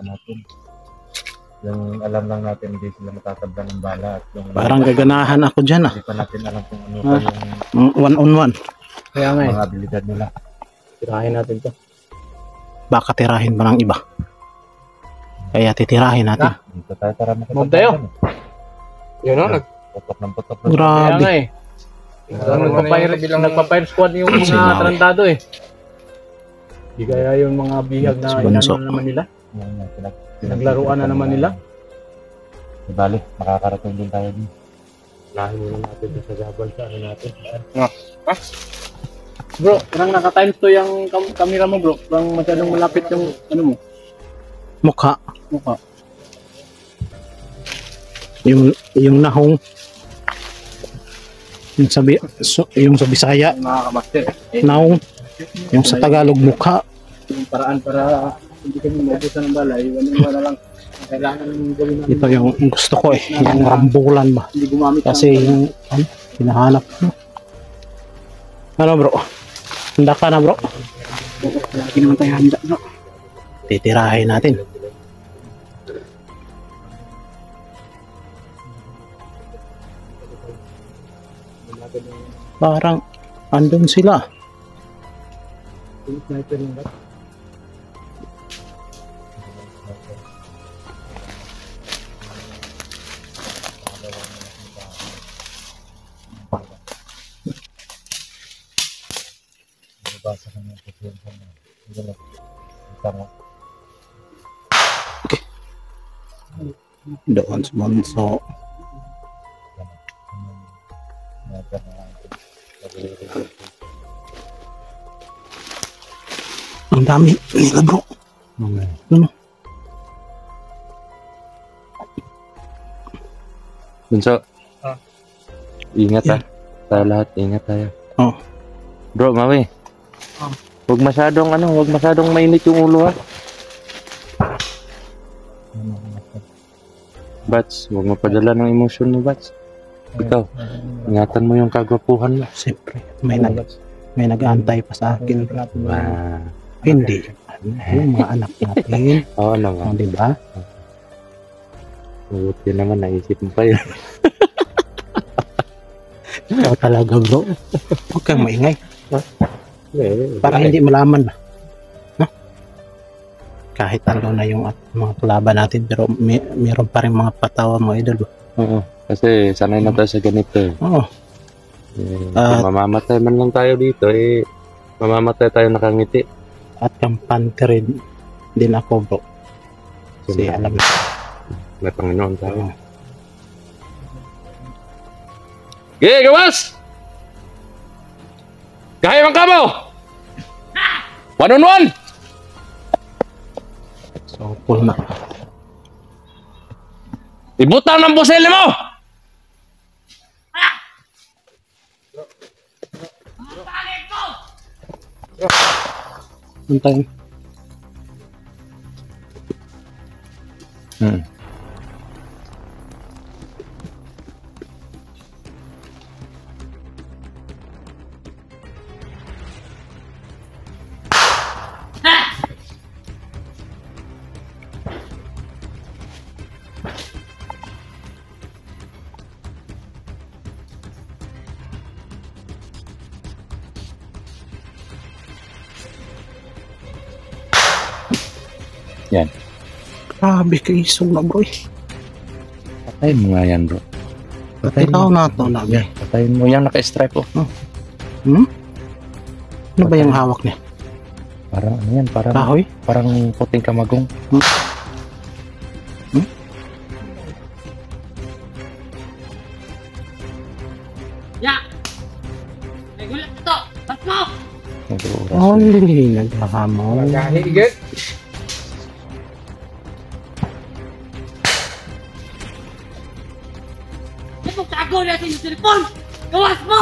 Natin. Yung alam lang natin hindi sila matatabla ng bala at yung parang gaganahan ako dyan hindi pa natin alam kung ano pa yung one on one. Kaya nga mga abilidad nila. Tirahin natin to. Baka tirahin pa ng iba. Kaya titirahin natin. Dito tayo para Move tayo. Yun o, putok ng putok. Grabe. Nagpa-fire squad yung mga trandado eh. Di kaya yung mga bihag na inano naman nila. Pinaglaruan na naman nila. Bali, makakarating din tayo din. Lahin muna natin sa gabal sa ano natin. Bro, parang naka-times to yung camera mo bro. Parang masyadong malapit yung ano mo. Mukha. Yung nahong. Yung sa Bisaya. Nahong. Yung sa Tagalog mukha. Yung paraan para hindi kami maubusan ng bala, iwan lang. Kailangan gawin namin. Ito yung gusto ko eh, yung rambulan ba. Hindi gumamit kasi yung hinahanap. Ano bro? Handa ka na bro? Lagi naman tayo handa bro. Titirahin natin. Parang andun sila. Doon sa banso. Ang dami nila bro. Ano? Bunso. Ingat ah. Tayo lahat, ingat tayo. Oh. Bro, Mawi. Huwag masyadong mainit yung ulo ha. Bats, huwag mapadala ng emosyon mo, Bats. Ikaw, ingatan mo yung kagwapuhan mo. Siyempre, may nag-aantay pa sa akin. Hindi. Yung mga anak natin. Oo naman. Diba? Buti naman, naisip mo pa yun. Ikaw talaga bro. Huwag kang maingay. Para hindi malaman ba. Kahit ano na yung mga kalaban natin, pero mayroon pa rin mga patawa mga idol. Oo. Kasi sanay na tayo sa ganito eh. Oo. Mamamatay man lang tayo dito eh. Mamamatay tayo nakangiti. At kampante rin din ako bro. Kasi alam na. May Panginoon tayo. Okay, gawas! Kaya man ka mo! One on one! So, full na. Ibutang ng pusili mo! Antay. Yan. Grabe kayo isong na bro. Patayin mo nga yan, bro. Patikaw na ito lagi. Patayin mo yan, naka-stripe oh. Hmm? Ano ba yung hawak niya? Parang ano yan, Kahoy? parang puting kamagong. Ya! May gulat ito! Ba't mo? Nag-uuras. Only naghahamon. Ano tago natin yung telepon? Gawas mo!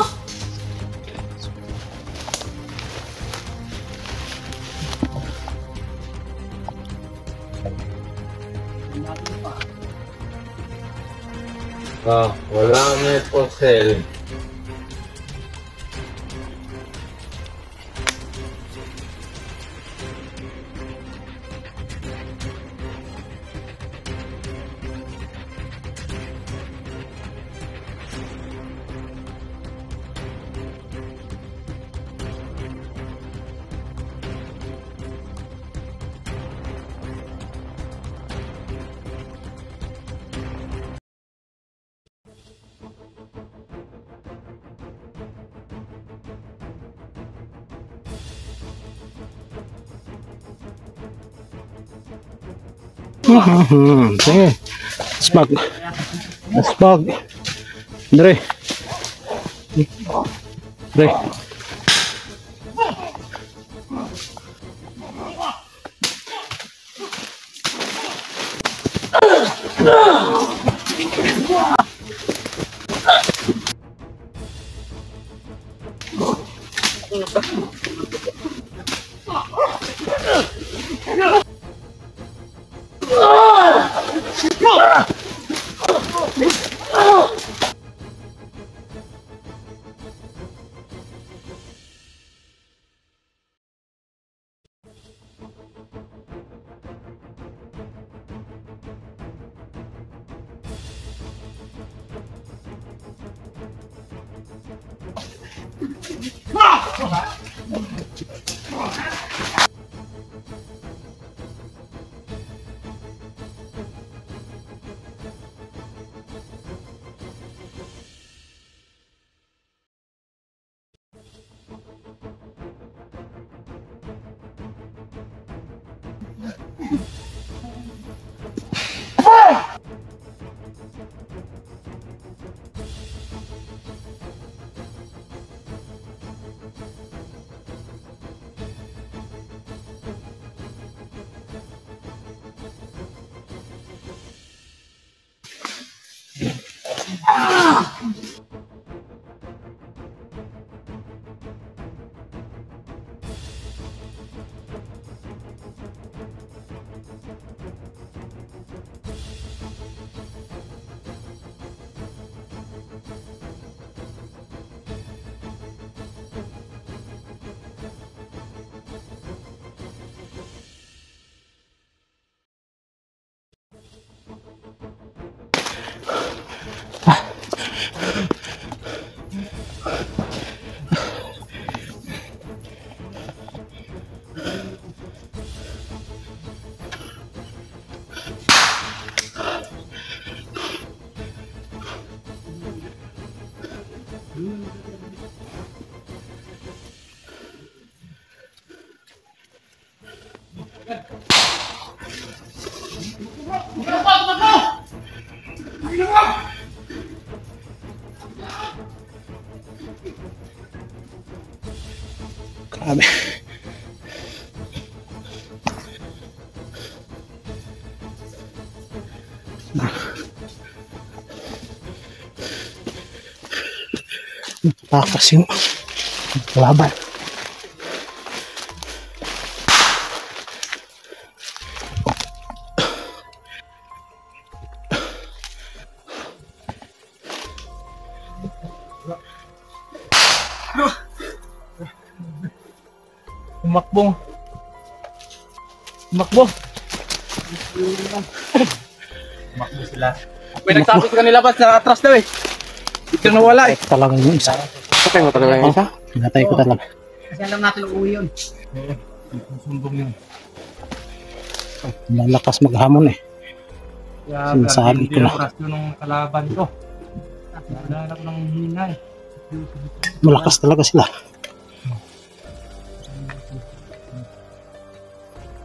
Wala net for sale. Sige. Spag. Spag. Dre. Dre. Grabe. Takas yung laban. Umakbong. Umakbo. Umakbo sila. May nagsabi sa kanila ba sa atras daw eh. Biglang nawala eh. Talagang yung isa. Patay mo talaga yung isa? Pinatay ko talaga. Kasi alam natin uuwi yun. Sumbong yun. Lalakas maghamon eh. Kaya Sinasabi ko hindi na. ang orasyon ng kalaban ko. Naghanap ng hinay. Malakas talaga sila.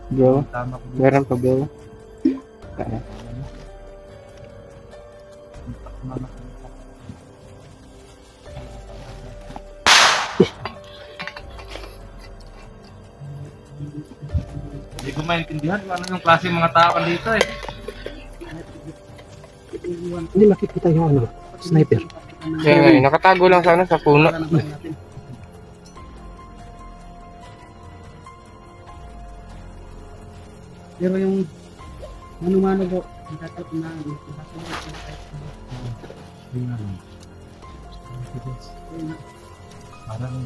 Bro, Tama ko. meron pa bro. Hindi ko maintindihan kung ano yung klase mga tao dito eh. Hindi makikita yung ano, sniper. Kaya nga, nakatago lang sana sa puno. Pero yung mano-mano po, natatakot na Parang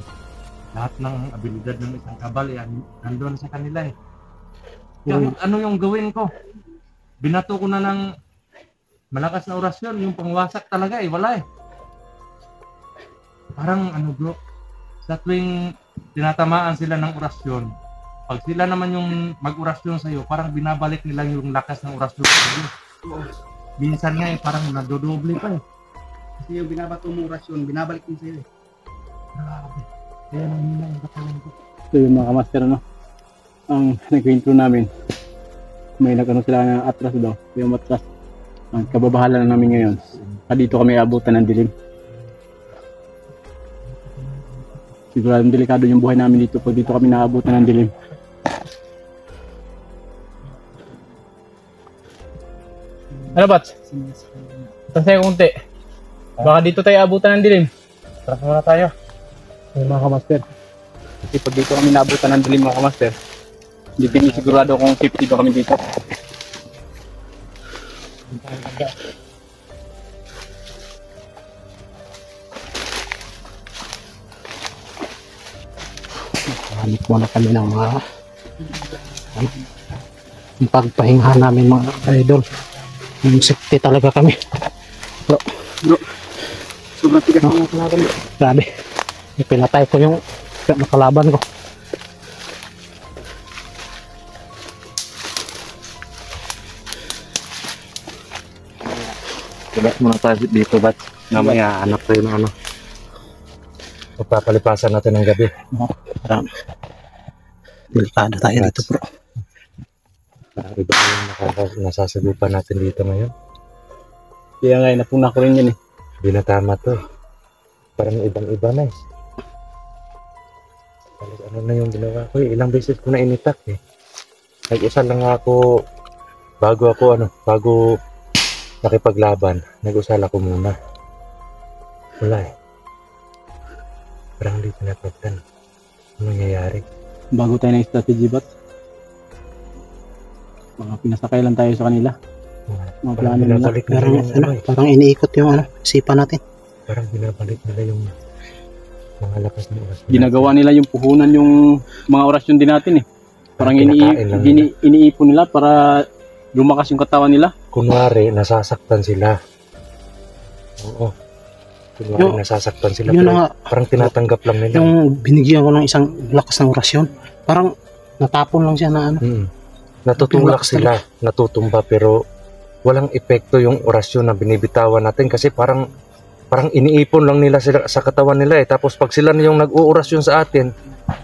lahat ng abilidad ng isang kabal nandun sa kanila eh. Kaya ano yung gawin ko? Binato ko na ng malakas na orasyon, yung pangwasak talaga eh, wala eh. Parang ano bro, sa tuwing tinatamaan sila ng orasyon, pag sila naman yung mag-orasyon sa'yo, parang binabalik nila yung lakas ng orasyon sa'yo. Minsan nga eh, parang nadodoble pa eh. Kasi yung binabato mong orasyon, binabalik mo sa'yo eh. Grabe. Kaya nangyina yung katawan ko. Ito yung mga kamaster, no? Ang nag-intro namin. May nag-ano sila na atras daw. Yung atras. Ang kababahala na namin ngayon. Dito kami abutan ng dilim. Siguradong delikado yung buhay namin dito pag dito kami naabutan ng dilim. Ano Bats? Tansay kunti. Baka dito tayo abutan ng dilim. Tara muna tayo. Yung mga kamaster. Kasi pag dito kami naabutan ng dilim mga kamaster, hindi din sigurado kung safety ba kami dito. Hanip muna kami ng mga yung pagpahinga namin mga idol. Yung safety talaga kami. Bro, sobrang tigas ng kalaban. Grabe. Pinatay ko yung nakalaban ko. Diba muna tayo dito, Bat? Namaya hanap tayo ng ano. Pagpapalipasan natin ng gabi. Parang delikado tayo dito, bro. Parang iba yung nasasagupan natin dito ngayon. Kaya nga, napuna ko rin yun eh. Hindi na tama to. Parang ibang-iba na eh. Ano na yung ginawa ko eh. Ilang beses ko na initak eh. Nag-usal lang ako bago nakipaglaban. Nag-usal ako muna. Wala eh. Parang hindi pinapagtan. Ano nangyayari? Bago tayo ng strategy bot. Mga pinasakay lang tayo sa kanila. Mga plano nila. binabalik nila Parang, yung ano eh. parang iniikot yung isipan natin. Parang binabalik nila yung mga lakas ng oras. Ginagawa nila yung puhunan yung mga orasyon din natin eh. Parang Kinakain lang nila. iniipon nila para lumakas yung katawan nila. Kunwari, nasasaktan sila. Oo. Kunwari, Yung- nasasaktan sila. Yun Pero nga, parang tinatanggap lang nila. yung binigyan ko ng isang lakas ng orasyon. Parang natapon lang siya na ano. Natutulak sila, natutumba, pero walang epekto yung orasyon na binibitawan natin kasi parang iniipon lang nila sila sa katawan nila eh. Tapos pag sila na yung nag-uorasyon sa atin,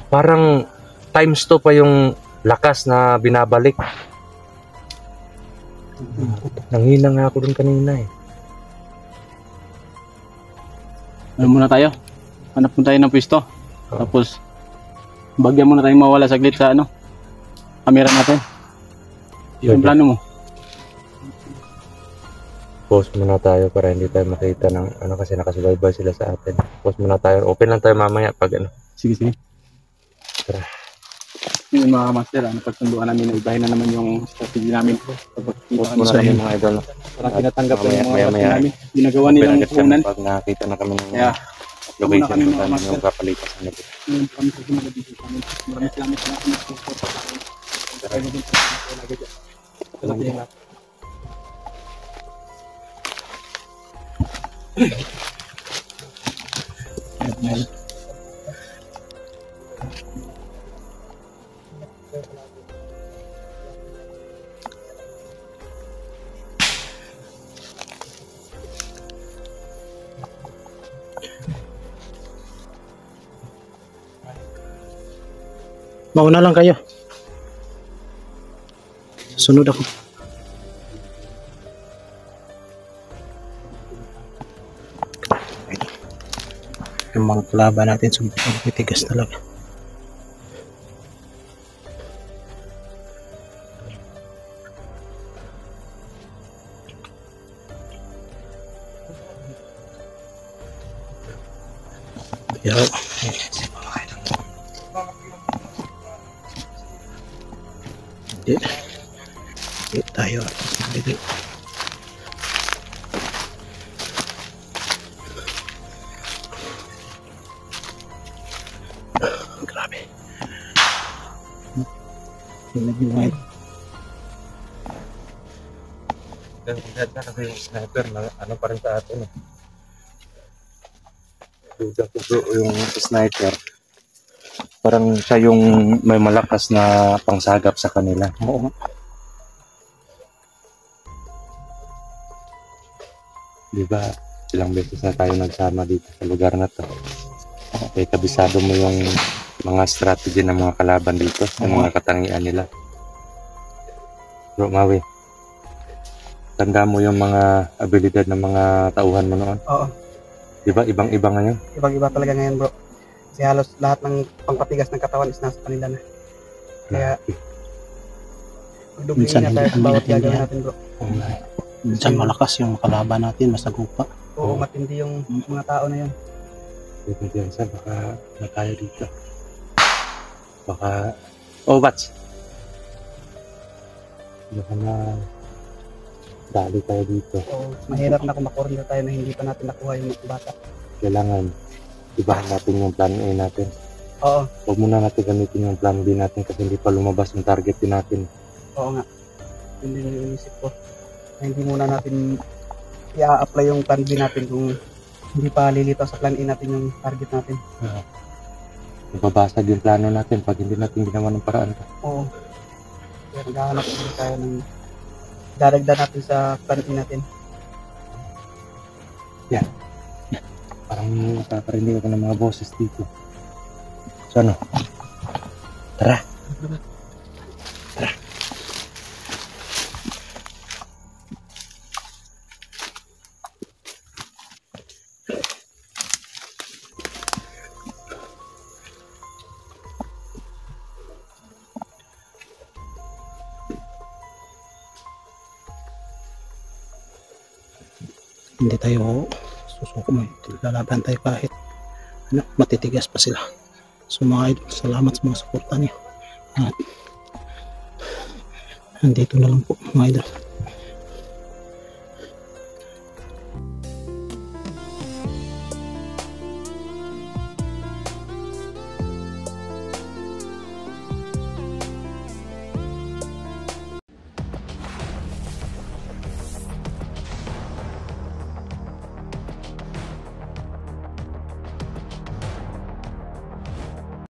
parang times 2 pa yung lakas na binabalik. Nanghina nga ako dun kanina eh. Ano muna tayo? Hanap muna tayo ng pwesto. Tapos, bagyan muna tayong mawala saglit sa ano, kamera natin. Yung plano mo. Pause muna tayo para hindi tayo makita ng ano kasi nakasubaybay sila sa atin. Pause muna tayo. Open lang tayo mamaya pag ano. Sige, sige. Tara. Yung mga master, pagsunduan namin na ibahin na naman yung strategy namin. Kapag kita Pause kami muna sa kami inyo. mga idol. Parang tinatanggap lang yung mga Maya-maya. orasyon namin. Ginagawa nilang Open agad kami punan. pag nakita na kami ng Kaya, location muna kami kung mga saan master. yung papalipas na nito. yung kami sa sinagad dito sa amin. Maraming salamat sa akin. Mauna lang kayo. Susunod ako. Yung mga kalaban natin sobrang matigas talaga. Pero hindi tayo hindi. Grabe. Tingnan nyo mga ito. Lihat na kasi yung sniper na ano pa rin sa atin. Duda ko bro, yung sniper. Parang siya yung may malakas na pangsagap sa kanila. Oo. Di ba? Ilang beses na tayo nagsama dito sa lugar na to. Okay, kabisado mo yung mga strategy ng mga kalaban dito, ng mga katangian nila. Bro Maui, tanda mo yung mga abilidad ng mga tauhan mo noon? Oo, Di ba? Ibang-iba ngayon. ibang-iba talaga ngayon bro. Kasi halos lahat ng pangpatigas ng katawan is nasa kanila na. Kaya magdubli Minsan na tayo hindi sa kami bawat natindihan. gagawin natin bro. Minsan malakas yung kalaban natin, masagupa. Oo, matindi yung mga tao na yun. Sa baka na tayo dito. Baka... Oh, Bats! Baka na... dali tayo dito. Oo, mahirap na kung makorner tayo na hindi pa natin nakuha yung mga bata. Kailangan ibahan natin yung plan A natin. Oo, Huwag muna natin gamitin yung plan B natin kasi hindi pa lumabas yung target din natin. oo nga. Hindi yung inisip ko. Na hindi muna natin i-apply yung plan B natin kung hindi pa lilitaw sa plan A natin yung target natin. Mababasag yung plano natin pag hindi natin ginawa ng paraan. Oo. Kaya naghahanap ulit tayo ng daragdag natin sa plan A natin. Parang nakakarinig ako ng mga boses dito. So ano? Tara! Hindi tayo susuko, may lalaban tayo kahit ano, matitigas pa sila. So mga idol, salamat sa mga suporta niyo. At nandito na lang po mga idol.